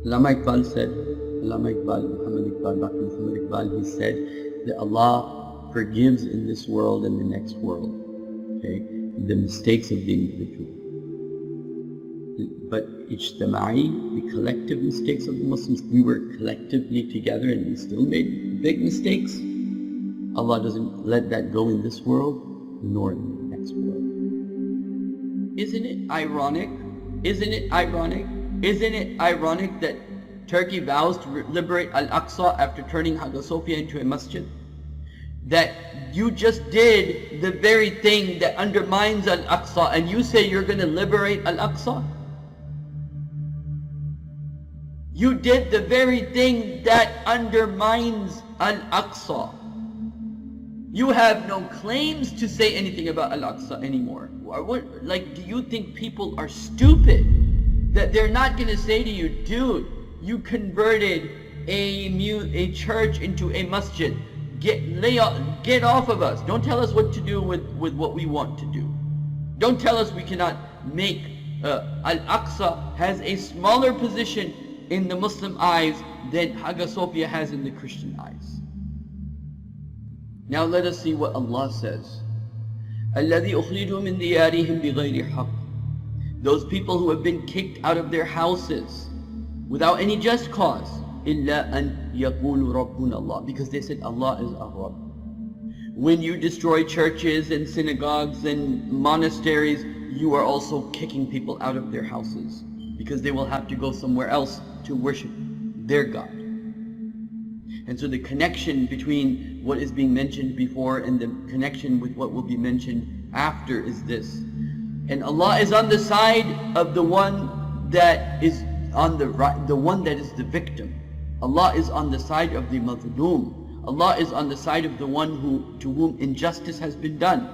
Dr. Muhammad Iqbal, he said that Allah forgives in this world and the next world, okay, the mistakes of the individual. But ijtama'i, the collective mistakes of the Muslims, we were collectively together and we still made big mistakes. Allah doesn't let that go in this world nor in the next world. Isn't it ironic? Isn't it ironic? Isn't it ironic that Turkey vows to liberate Al-Aqsa after turning Hagia Sophia into a masjid? That you just did the very thing that undermines Al-Aqsa and you say you're going to liberate Al-Aqsa? You did the very thing that undermines Al-Aqsa. You have no claims to say anything about Al-Aqsa anymore. Like, do you think people are stupid? That they're not going to say to you, dude, you converted a church into a masjid. Get off of us. Don't tell us what to do with what we want to do. Don't tell us we cannot make Al-Aqsa has a smaller position in the Muslim eyes than Hagia Sophia has in the Christian eyes. Now let us see what Allah says. الَّذِي أُخْرِجُوا مِنْ دِيَارِهِمْ بِغَيْرِ حَقٍّ. Those people who have been kicked out of their houses without any just cause, إِلَّا أَنْ يَقُولُوا رَبُّنَا اللَّهُ, because they said Allah is our Rabb. When you destroy churches and synagogues and monasteries, you are also kicking people out of their houses because they will have to go somewhere else to worship their God. And so the connection between what is being mentioned before and the connection with what will be mentioned after is this. And Allah is on the side of the one that is on the right, the one that is the victim. Allah is on the side of the mazlum. Allah is on the side of the one to whom injustice has been done.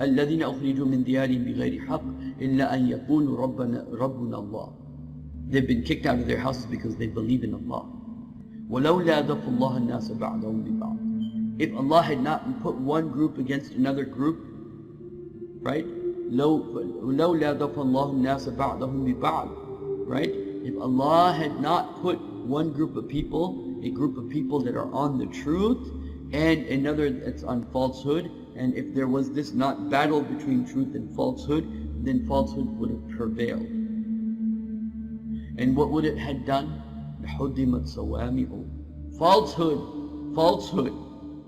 الَّذِينَ أُخْرِجُوا مِنْ دِيَارِهِمْ بِغَيْرِ حَقٍّ إِلَّا أَنْ يَقُولُوا رَبُّنَا اللَّهُ. They've been kicked out of their houses because they believe in Allah. وَلَوْلَا دَفُ اللَّهِ النَّاسَ بَعْضَهُمْ بِبَعْضٍ. If Allah had not put one group against another group, right? لَوْلَا دَفُ اللَّهِ النَّاسَ بَعْضَهُمْ بِبَعْضٍ. Right? If Allah had not put one group of people, a group of people that are on the truth and another that's on falsehood, and if there was this not battle between truth and falsehood, then falsehood would have prevailed. And what would it have done? لَحُدِّمَتْ صَوَامِعُ. Falsehood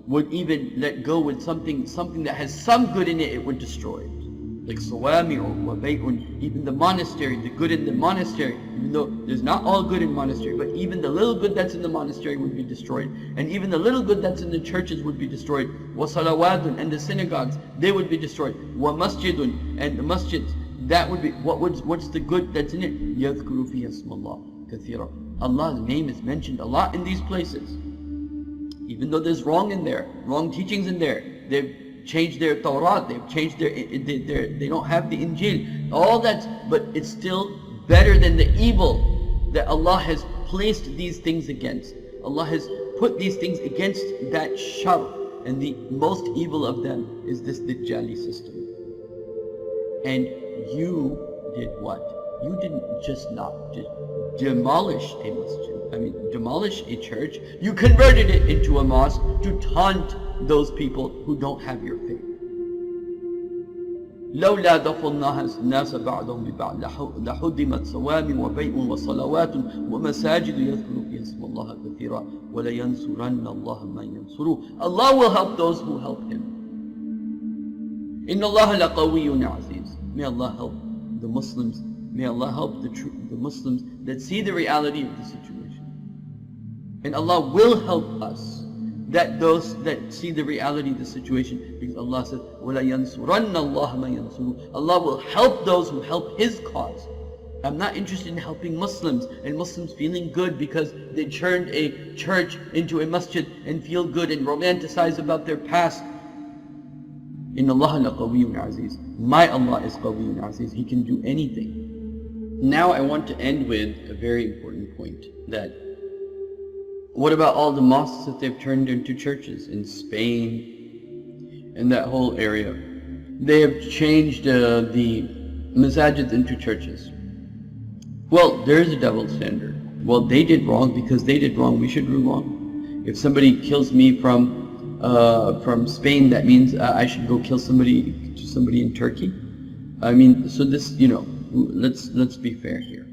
would even let go with something that has some good in it, it would destroy it. Like صَوَامِعُ وَبَيْءٌ. Even the monastery, the good in the monastery, even though there's not all good in monastery, but even the little good that's in the monastery would be destroyed. And even the little good that's in the churches would be destroyed. وَصَلَوَاتٌ. And the synagogues, they would be destroyed. وَمَسْجِدٌ. And the masjids, that would be, what's the good that's in it? يَذْكُرُ فِيهَا اسْمَ اللَّهِ كَثِيرًا. Allah's name is mentioned a lot in these places. Even though there's wrong in there, wrong teachings in there, they've changed their Torah, they've changed they don't have the Injil, all that, but it's still better than the evil that Allah has placed these things against. Allah has put these things against that shar, and the most evil of them is this Dajjali system. And you did what? You didn't just demolish a masjid, demolish a church. You converted it into a mosque to taunt those people who don't have your faith. لولا دفع الناس بعضهم ببعض لحدمت صوامع وبيع وصلوات ومساجد يذكر فيها اسم الله كثيرا ولينصرن الله من ينصره. Allah will help those who help Him. إن الله لقوي عزيز. May Allah help the Muslims. May Allah help the Muslims that see the reality of the situation. And Allah will help us, that those that see the reality of the situation, because Allah says, وَلَيَنْصُرَنَّ اللَّهَ مَنْ يَنْصُرُهُ. Allah will help those who help His cause. I'm not interested in helping Muslims and Muslims feeling good because they turned a church into a masjid and feel good and romanticize about their past. إِنَّ اللَّهَ لَقَوِيٌّ عَزِيزٌ. My Allah is Qawiyyun Aziz. He can do anything. Now I want to end with a very important point, that what about all the mosques that they've turned into churches in Spain and that whole area? They have changed the masajids into churches. Well, there is a double standard. well, they did wrong, because they did wrong, we should do wrong. If somebody kills me from Spain, that means I should go kill somebody in Turkey. I mean, so this, let's be fair here.